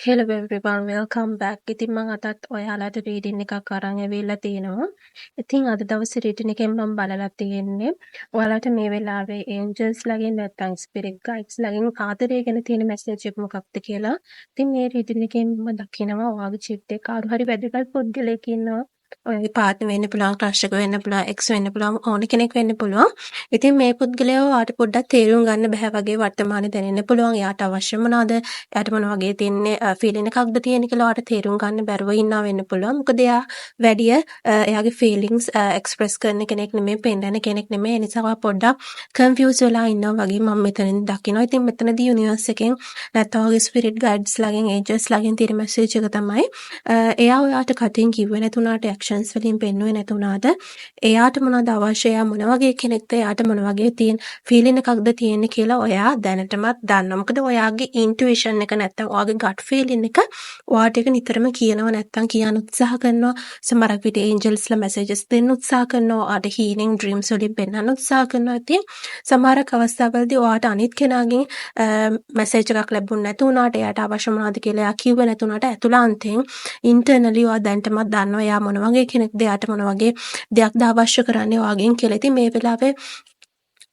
Hello everyone, welcome back. ඉතින් මම අදත් ඔයාලට රීඩින් එකක් අරන් ඇවිල්ලා තිනවා. ඉතින් අද දවසේ රීඩින් එකෙන් මම බලලා තියෙන්නේ ඔයාලට මේ වෙලාවේ angels ලගෙන් නැත්නම් spirit guides ලගෙන් ආදරය ගැන තියෙන message එක මොකක්ද කියලා. ඉතින් මේ රීඩින් එකෙන් මම දකිනවා ඔයාගේ චිට් එකේ කාරු හරි වැදගත් පුද්ගලයෙක් ඉන්නවා. ඔයාගේ පාර්ට්නර් වෙන්න පුළුවන්, ක්‍රෂ් එක වෙන්න පුළුවන්, එක්ස් වෙන්න පුළුවන්, ඕන කෙනෙක් වෙන්න පුළුවන්. ඉතින් මේ පුද්ගලයාව ඔයාට පොඩ්ඩක් තේරුම් ගන්න බැහැ වගේ වර්තමානයේ දැනෙන්න පුළුවන්. එයාට අවශ්‍ය මොනවද? එයාට මොන වගේ තියන්නේ ෆීලින් එකක්ද තියෙන්නේ කියලා ඔයාට තේරුම් ගන්න බැරුව ඉන්නවා වෙන්න පුළුවන්. මොකද එයා වැඩිය එයාගේ ෆීලිංගස් එක්ස්ප්‍රෙස් කරන කෙනෙක් නෙමෙයි, පෙන්නන කෙනෙක් නෙමෙයි. ඒ නිසා ඔයා පොඩ්ඩක් කන්ෆියුස් වෙලා ඉන්නවා වගේ මම මෙතනින් දකිනවා. ඉතින් මෙතනදී යුනිවර්ස් එකෙන් නැත්නම් ඔයාගේ ස්පිරිට් ගයිඩ්ස් ලගෙන්, ඒන්ජල්ස් ලගෙන් තියෙන මැසේජ් එක තමයි එයා ඔයාට කටින් කිව්වේ නැතුණාට, ඇක්ෂන්ස් වලින් පෙන්නුවේ නැතුණාට එයාට මොනවද අවශ්‍ය, එයා මොන වගේ කෙනෙක්ද, එයාට මොන වගේ තියෙන ෆීලින් එකක්ද තියෙන්නේ කියලා ඔයා දැනටමත් දන්නවා. මොකද ඔයාගේ ඉන්ටුයිෂන් එක නැත්නම් ඔයාගේ ගට් ෆීලින් එක ඔයාට ඒක නිතරම කියනවා නැත්නම් කියන්න උත්සාහ කරනවා. සමහරක් විට ඒන්ජල්ස්ලා මැසේජස් දෙන්න උත්සාහ කරනවා. ඔයාට හීලින් ඩ්‍රීම්ස් වලින් පෙන්වන්න උත්සාහ කරනවා. ඉතින් සමහරක් අවස්ථාවලදී ඔයාට අනිත් කෙනාගෙන් මැසේජ් එකක් ලැබුණ නැති වුණාට, එයාට අවශ්‍ය මොනවද කියලා එයා කිව්වේ නැතුණාට ඇතුළාන්තයෙන් ඉන්ටර්නලි ඔයා දැනටමත් දන්නවා එයා මොන වගේ කෙනෙක්ද, එයාට මොන වගේ දෙයක්ද අවශ්‍ය කරන්නේ ඔයාගෙන් කියලා. ඉතින් මේ වෙලාවේ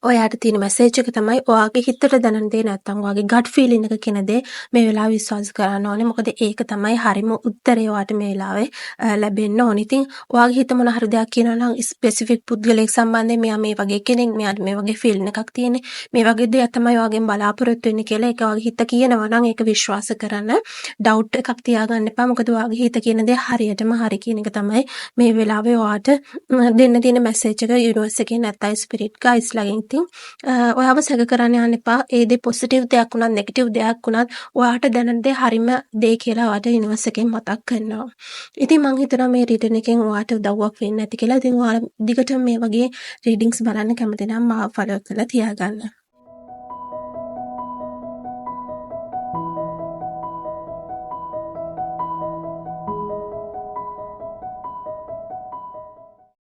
ඔයාට තියෙන මැසේජ් එක තමයි ඔයාගේ හිතට දැනෙන දේ නැත්නම් ඔයාගේ ගට් ෆීලින් එක කියන දේ මේ වෙලාවේ විශ්වාස කරන්න ඕනේ. මොකද ඒක තමයි හරිම උත්තරේ ඔයාට මේ වෙලාවේ ලැබෙන්න ඕනේ. ඉතින් ඔයාගේ හිත මොන හරි දෙයක් කියනවා නම් ස්පෙસિෆික් පුද්ගලයෙක් සම්බන්ධයෙන් මෙයා මේ වගේ කෙනෙක්, මෙයාට මේ වගේ ෆීලින් එකක් තියෙන්නේ, මේ වගේ දෙයක් තමයි ඔයාගෙන් බලාපොරොත්තු වෙන්නේ කියලා ඒක ඔයාගේ හිත කියනවා නම් ඒක විශ්වාස කරන්න. ඩවුට් එකක් තියාගන්න එපා. මොකද ඔයාගේ හිත කියන දේ හරියටම හරි කියන එක තමයි මේ වෙලාවේ ඔයාට දෙන්න තියෙන මැසේජ් එක යුනිවර්ස් එකේ නැත්නම් ස්පිරිට් ගයිඩ්ස් ලගෙන්. ඔයාව සැක කරන්න යන්න එපා. ඒ දේ පොසිටිව් දෙයක් වුණත් නෙගටිව් දෙයක් වුණත් ඔයාට දැනෙන දේ හරිම දේ කියලා ඔයාට යුනිවර්ස් එකෙන් මතක් කරනවා. ඉතින් මම හිතනවා මේ රීඩින් එකෙන් ඔයාට උදව්වක් වෙන්න ඇති කියලා. ඉතින් ඔයාලා දිගටම මේ වගේ රීඩින්ග්ස් බලන්න කැමති නම් මාව ෆලෝ කරලා තියාගන්න.